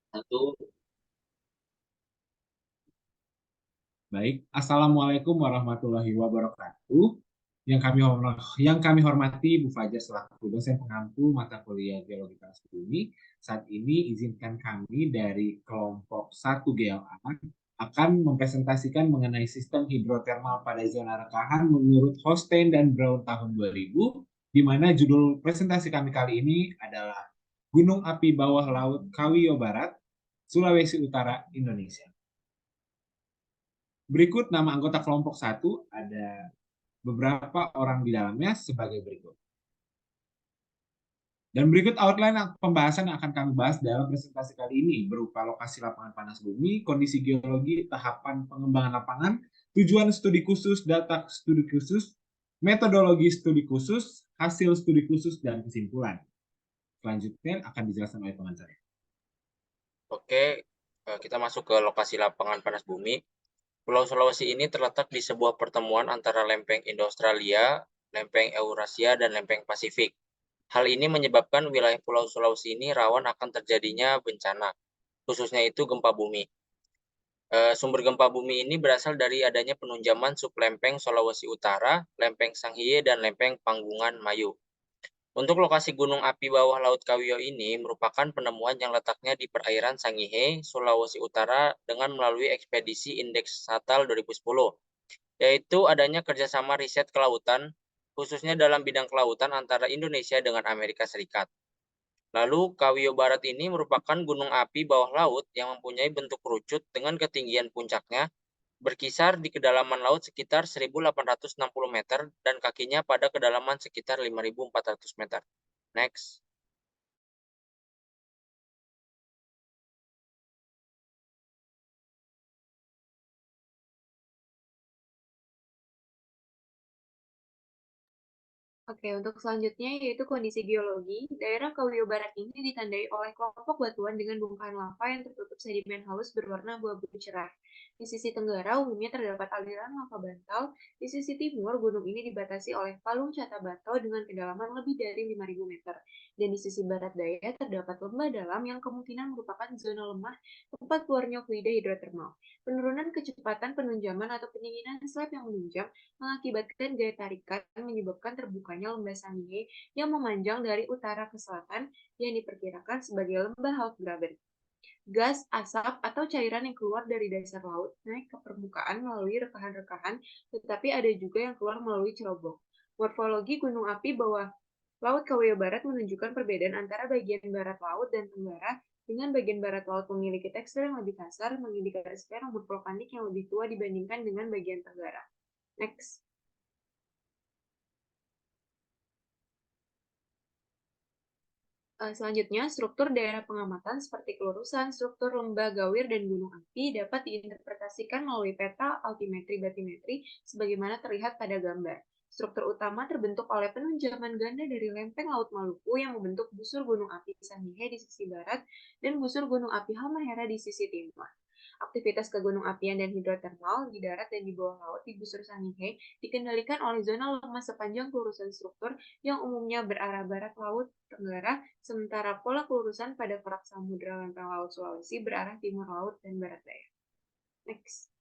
Satu. Baik, Assalamualaikum warahmatullahi wabarakatuh. Yang kami hormati Bu Fajar selaku dosen pengampu mata kuliah Geologi Panas Bumi. Saat ini izinkan kami dari kelompok 1 GLA akan mempresentasikan mengenai sistem hidrotermal pada zona rekahan menurut Hostein dan Brown tahun 2000, di mana judul presentasi kami kali ini adalah Gunung Api Bawah Laut Kawiyo Barat, Sulawesi Utara, Indonesia. Berikut nama anggota kelompok 1, ada beberapa orang di dalamnya sebagai berikut. Dan berikut outline pembahasan yang akan kami bahas dalam presentasi kali ini berupa lokasi lapangan panas bumi, kondisi geologi, tahapan pengembangan lapangan, tujuan studi khusus, data studi khusus, metodologi studi khusus, hasil studi khusus, dan kesimpulan. Selanjutnya akan dijelaskan oleh teman saya. Oke, kita masuk ke lokasi lapangan panas bumi. Pulau Sulawesi ini terletak di sebuah pertemuan antara lempeng Indo-Australia, lempeng Eurasia, dan lempeng Pasifik. Hal ini menyebabkan wilayah Pulau Sulawesi ini rawan akan terjadinya bencana, khususnya itu gempa bumi. Sumber gempa bumi ini berasal dari adanya penunjaman sublempeng Sulawesi Utara, lempeng Sangihe, dan lempeng Panggungan Mayu. Untuk lokasi gunung api bawah Laut Kawiyo ini merupakan penemuan yang letaknya di perairan Sangihe, Sulawesi Utara dengan melalui ekspedisi Indeks Satal 2010, yaitu adanya kerjasama riset kelautan, khususnya dalam bidang kelautan antara Indonesia dengan Amerika Serikat. Lalu, Kawiyo Barat ini merupakan gunung api bawah laut yang mempunyai bentuk kerucut dengan ketinggian puncaknya berkisar di kedalaman laut sekitar 1.860 meter dan kakinya pada kedalaman sekitar 5.400 meter. Next. Oke, untuk selanjutnya yaitu kondisi geologi. Daerah Kawiyo Barat ini ditandai oleh kelompok batuan dengan bongkahan lava yang tertutup sedimen halus berwarna abu-abu cerah. Di sisi tenggara umumnya terdapat aliran lava bantal. Di sisi timur, gunung ini dibatasi oleh palung Catabato dengan kedalaman lebih dari 5.000 meter. Dan di sisi barat daya terdapat lembah dalam yang kemungkinan merupakan zona lemah tempat keluarnya fluida hidrotermal. Penurunan kecepatan penunjaman atau pendinginan slab yang menunjam mengakibatkan gaya tarikan menyebabkan terbukanya lembah Sangihe yang memanjang dari utara ke selatan yang diperkirakan sebagai lembah Halfgraben. Gas, asap, atau cairan yang keluar dari dasar laut naik ke permukaan melalui rekahan-rekahan, tetapi ada juga yang keluar melalui cerobong. Morfologi gunung api bawah Laut Kawiyo Barat menunjukkan perbedaan antara bagian barat laut dan tenggara, dengan bagian barat laut memiliki tekstur yang lebih kasar, mengindikasikan rambut vulkanik yang lebih tua dibandingkan dengan bagian tenggara. Next. Selanjutnya, struktur daerah pengamatan seperti kelurusan, struktur lembah gawir, dan gunung api dapat diinterpretasikan melalui peta altimetri batimetri sebagaimana terlihat pada gambar. Struktur utama terbentuk oleh penunjaman ganda dari lempeng Laut Maluku yang membentuk busur gunung api Sangihe di sisi barat dan busur gunung api Halmahera di sisi timur. Aktivitas kegunung apian dan hidrotermal di darat dan di bawah laut di busur Sangihe dikendalikan oleh zona lemah sepanjang kelurusan struktur yang umumnya berarah barat laut tenggara, sementara pola kelurusan pada kerak samudra lempeng laut Sulawesi berarah timur laut dan barat daya. Next.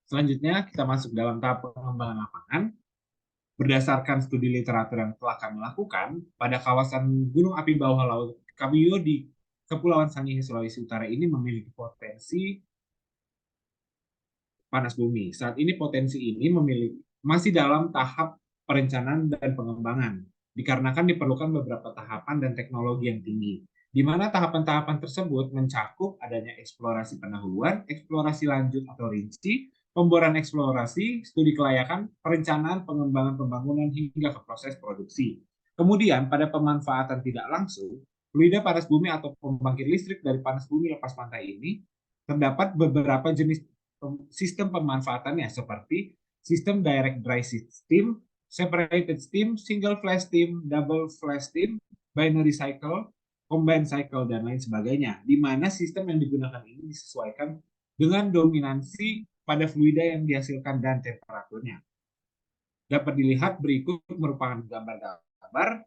Selanjutnya kita masuk dalam tahap pengembangan lapangan. Berdasarkan studi literatur yang telah kami lakukan, pada kawasan Gunung Api Bawah Laut Kawiyo di Kepulauan Sangihe, Sulawesi Utara ini memiliki potensi panas bumi. Saat ini potensi ini masih dalam tahap perencanaan dan pengembangan, dikarenakan diperlukan beberapa tahapan dan teknologi yang tinggi, di mana tahapan-tahapan tersebut mencakup adanya eksplorasi pendahuluan, eksplorasi lanjut atau rinci, pemboran eksplorasi, studi kelayakan, perencanaan, pengembangan pembangunan, hingga ke proses produksi. Kemudian pada pemanfaatan tidak langsung, fluida panas bumi atau pembangkit listrik dari panas bumi lepas pantai ini, terdapat beberapa jenis sistem pemanfaatannya seperti sistem direct dry steam, separated steam, single flash steam, double flash steam, binary cycle, combined cycle, dan lain sebagainya. Di mana sistem yang digunakan ini disesuaikan dengan dominansi pada fluida yang dihasilkan dan temperaturnya. Dapat dilihat berikut merupakan gambar-gambar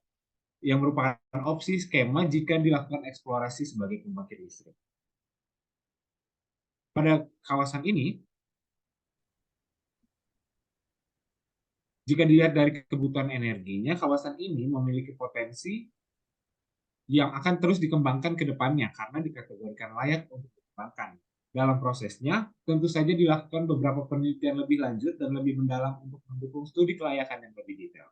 yang merupakan opsi skema jika dilakukan eksplorasi sebagai pembangkit listrik. Pada kawasan ini, jika dilihat dari kebutuhan energinya, kawasan ini memiliki potensi yang akan terus dikembangkan ke depannya karena dikategorikan layak untuk dikembangkan. Dalam prosesnya, tentu saja dilakukan beberapa penelitian lebih lanjut dan lebih mendalam untuk mendukung studi kelayakan yang lebih detail.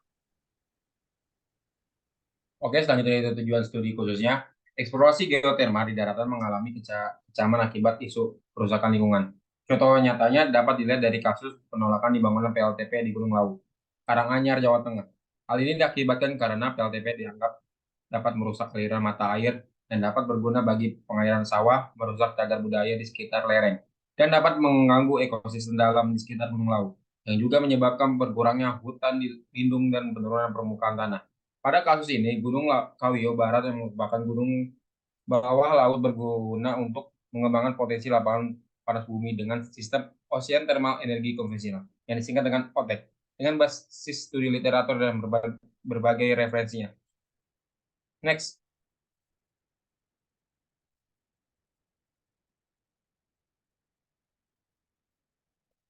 Oke, selanjutnya itu tujuan studi khususnya. Eksplorasi geotermal di daratan mengalami kecaman akibat isu kerusakan lingkungan. Contoh nyatanya dapat dilihat dari kasus penolakan dibangunan PLTP di Gunung Lawu, Karanganyar, Jawa Tengah. Hal ini diakibatkan karena PLTP dianggap dapat merusak aliran mata air dan dapat berguna bagi pengairan sawah, merusak cagar budaya di sekitar lereng, dan dapat mengganggu ekosistem dalam di sekitar Gunung Lawu, yang juga menyebabkan berkurangnya hutan lindung dan penurunan permukaan tanah. Pada kasus ini, Gunung Kawiyo Barat yang merupakan gunung bawah laut berguna untuk mengembangkan potensi lapangan panas bumi dengan sistem Ocean Thermal Energy konvensional, yang disingkat dengan OTEC, dengan basis studi literatur dan berbagai referensinya. Next.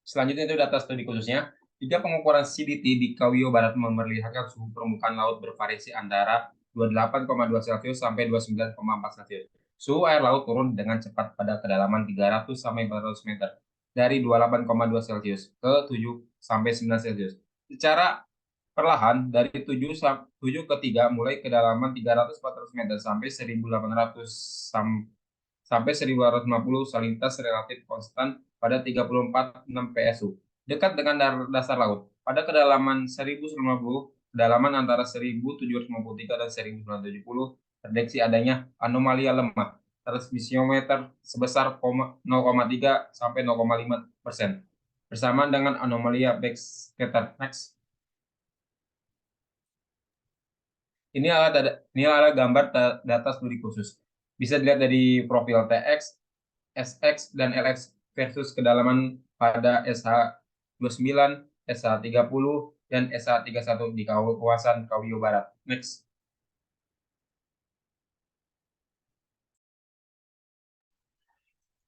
Selanjutnya itu data studi khususnya. Jika pengukuran CDT di Kawiyo Barat memperlihatkan suhu permukaan laut bervariasi antara 28,2 Celcius sampai 29,4 Celcius. Suhu air laut turun dengan cepat pada kedalaman 300 sampai 400 meter dari 28,2 Celcius ke 7 sampai 9 Celcius. Secara perlahan dari 7 ke 3 mulai kedalaman 300-400 meter sampai 1800 sampai 1850 salinitas relatif konstan pada 34,6 PSU. Dekat dengan dasar laut. Pada kedalaman 1090, kedalaman antara 1753 dan 1970, terdeteksi adanya anomalia lemah transmisiometer sebesar 0,3 sampai 0,5%. Bersamaan dengan anomalia backscatter. Next. Ini adalah gambar data studi khusus. Bisa dilihat dari profil TX, SX, dan LX versus kedalaman pada SH29, SH30, dan SH31 di kawasan Kawiyo Barat. Next.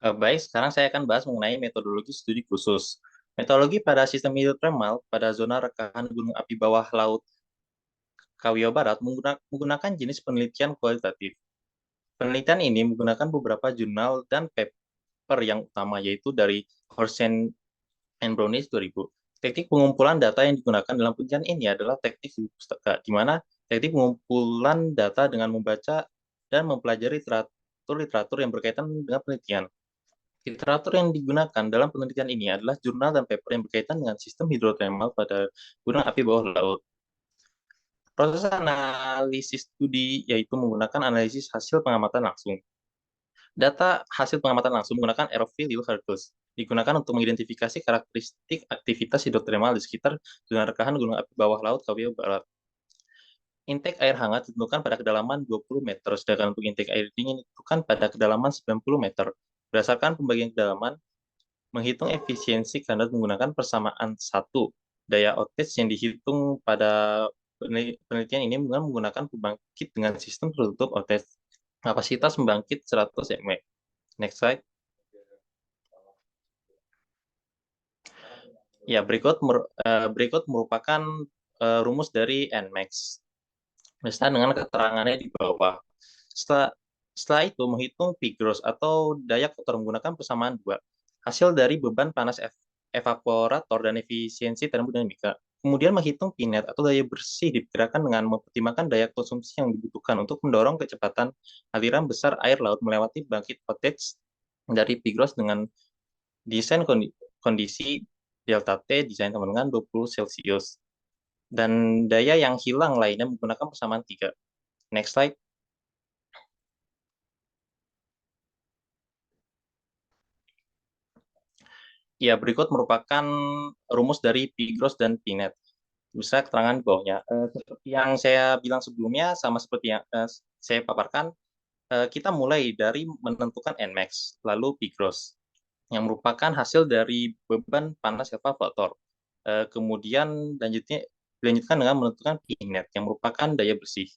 Baik, sekarang saya akan bahas mengenai metodologi studi khusus. Metodologi pada sistem hidrotermal pada zona rekahan gunung api bawah laut Kawiyo Barat menggunakan jenis penelitian kualitatif. Penelitian ini menggunakan beberapa jurnal dan paper yang utama, yaitu dari Horsen and Brownies 2000. Teknik pengumpulan data yang digunakan dalam penelitian ini adalah teknik studi pustaka, di mana teknik pengumpulan data dengan membaca dan mempelajari literatur yang berkaitan dengan penelitian. Literatur yang digunakan dalam penelitian ini adalah jurnal dan paper yang berkaitan dengan sistem hidrotermal pada gunung api bawah laut. Proses analisis studi yaitu menggunakan analisis hasil pengamatan langsung. Data hasil pengamatan langsung menggunakan ROV Leo Hercules digunakan untuk mengidentifikasi karakteristik aktivitas hidrotermal di sekitar zona rekahan gunung api bawah laut Kawiyo Barat. Intake air hangat ditentukan pada kedalaman 20 meter, sedangkan untuk intake air dingin ditentukan pada kedalaman 90 meter. Berdasarkan pembagian kedalaman, menghitung efisiensi kandidat menggunakan persamaan 1. Daya outage yang dihitung pada penelitian ini menggunakan pembangkit dengan sistem tertutup outage. Kapasitas pembangkit 100 MW. Next slide. Ya, berikut merupakan rumus dari NMAX. Misalnya dengan keterangannya di bawah. Setelah itu menghitung P gross atau daya kotor menggunakan persamaan 2. Hasil dari beban panas evaporator dan efisiensi termodinamika. Kemudian menghitung P net atau daya bersih diperkirakan dengan mempertimbangkan daya konsumsi yang dibutuhkan untuk mendorong kecepatan aliran besar air laut melewati bangkit outage dari P gross dengan desain kondisi delta T desain sama dengan 20 Celcius. Dan daya yang hilang lainnya menggunakan persamaan 3. Next slide. Ya, berikut merupakan rumus dari P gross dan P net. Bisa keterangan di bawahnya. Seperti yang saya bilang sebelumnya, sama seperti yang saya paparkan, kita mulai dari menentukan Nmax, lalu P gross, yang merupakan hasil dari beban panas evaporator. Kemudian dilanjutkan dengan menentukan P-net yang merupakan daya bersih.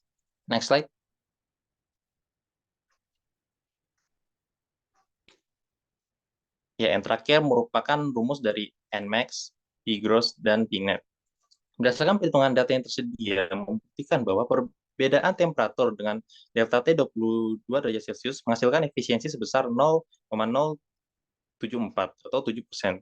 Next slide. Ya, yang terakhir merupakan rumus dari Nmax, P-gross, dan P-net. Berdasarkan perhitungan data yang tersedia, membuktikan bahwa perbedaan temperatur dengan delta T 22 derajat Celcius menghasilkan efisiensi sebesar 0,074 atau 7%.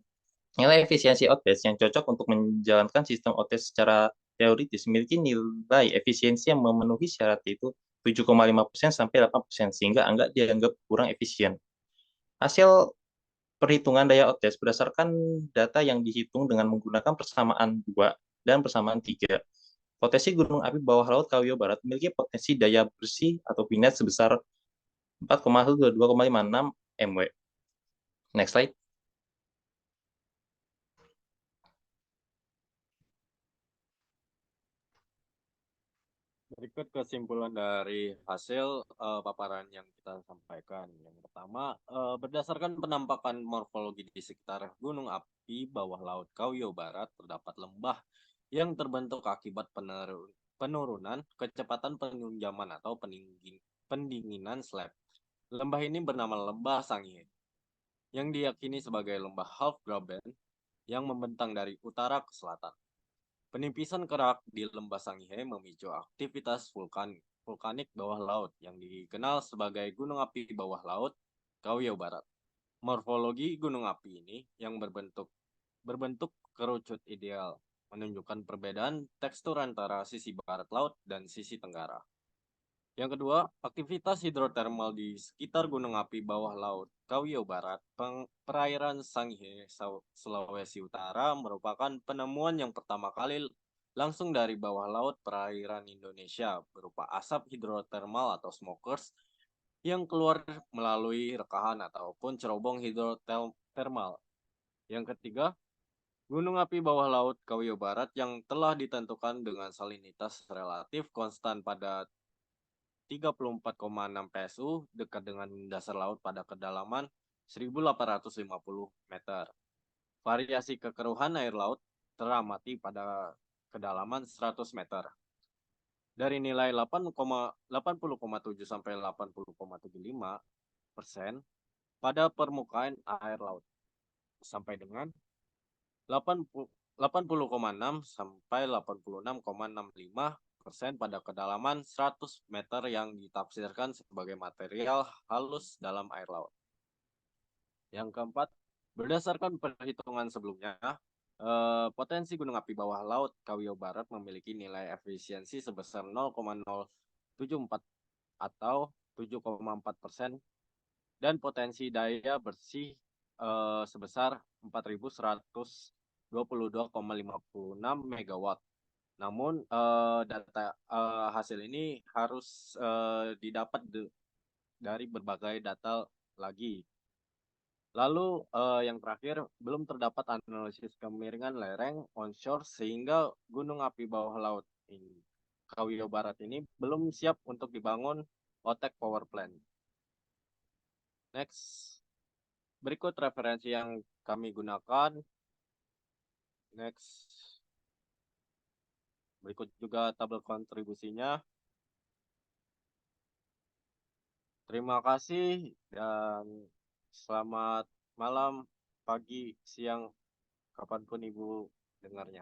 Nilai efisiensi OTES yang cocok untuk menjalankan sistem OTES secara teoritis memiliki nilai efisiensi yang memenuhi syarat, yaitu 7,5% sampai 8%, sehingga dianggap kurang efisien. Hasil perhitungan daya OTES berdasarkan data yang dihitung dengan menggunakan persamaan 2 dan persamaan 3. Potensi gunung api bawah laut Kawio Barat memiliki potensi daya bersih atau P-net sebesar 4,256 MW. Next slide. Berikut kesimpulan dari hasil paparan yang kita sampaikan. Yang pertama, berdasarkan penampakan morfologi di sekitar gunung api bawah laut Kawio Barat, terdapat lembah yang terbentuk akibat penurunan kecepatan penunjaman atau pendinginan slab. Lembah ini bernama Lembah Sangihe, yang diyakini sebagai lembah Halfgraben yang membentang dari utara ke selatan. Penipisan kerak di Lembah Sangihe memicu aktivitas vulkanik bawah laut yang dikenal sebagai gunung api bawah laut Kawio Barat. Morfologi gunung api ini yang berbentuk kerucut ideal, menunjukkan perbedaan tekstur antara sisi barat laut dan sisi tenggara. Yang kedua, aktivitas hidrotermal di sekitar gunung api bawah laut Kawio Barat, perairan Sangihe, Sulawesi Utara merupakan penemuan yang pertama kali langsung dari bawah laut perairan Indonesia berupa asap hidrotermal atau smokers yang keluar melalui rekahan ataupun cerobong hidrotermal. Yang ketiga, gunung api bawah laut Kawio Barat yang telah ditentukan dengan salinitas relatif konstan pada 34,6 PSU dekat dengan dasar laut pada kedalaman 1.850 meter. Variasi kekeruhan air laut teramati pada kedalaman 100 meter. Dari nilai 80,7 sampai 80,75% pada permukaan air laut sampai dengan 80,6 sampai 86,65% pada kedalaman 100 meter yang ditafsirkan sebagai material halus dalam air laut. Yang keempat, berdasarkan perhitungan sebelumnya, potensi gunung api bawah laut Kawio Barat memiliki nilai efisiensi sebesar 0,074 atau 7,4% dan potensi daya bersih sebesar 4.122,56 MW. Namun data hasil ini harus didapat dari berbagai data lagi. Lalu yang terakhir, belum terdapat analisis kemiringan lereng onshore sehingga gunung api bawah laut Kawio Barat ini belum siap untuk dibangun OTEC power plant. Next, berikut referensi yang kami gunakan. Next. Berikut juga tabel kontribusinya. Terima kasih dan selamat malam, pagi, siang, kapanpun Ibu dengarnya.